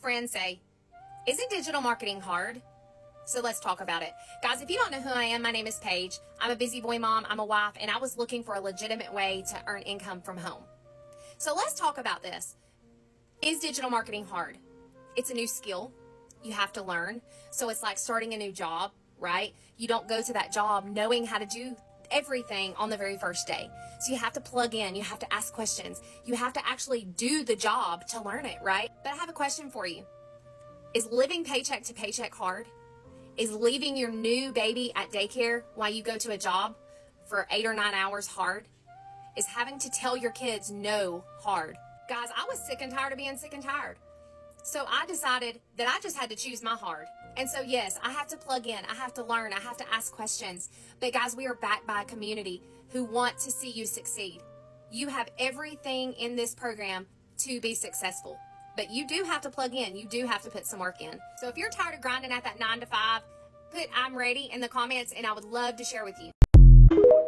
friends say, isn't digital marketing hard? So let's talk about it. Guys, if you don't know who I am, my name is Paige. I'm a busy boy mom, I'm a wife, and I was looking for a legitimate way to earn income from home. So let's talk about this. Is digital marketing hard? It's a new skill you have to learn. So it's like starting a new job, right? You don't go to that job knowing how to do everything on the very first day. So you have to plug in, you have to ask questions, you have to actually do the job to learn it, right? But I have a question for you. Is living paycheck to paycheck hard? Is leaving your new baby at daycare while you go to a job for 8 or 9 hours hard? Is having to tell your kids no hard? Guys, I was sick and tired of being sick and tired. So I decided that I just had to choose my hard. And so yes, I have to plug in, I have to learn, I have to ask questions. But guys, we are backed by a community who want to see you succeed. You have everything in this program to be successful. But you do have to plug in, you do have to put some work in. So if you're tired of grinding at that 9 to 5, put I'm ready in the comments and I would love to share with you.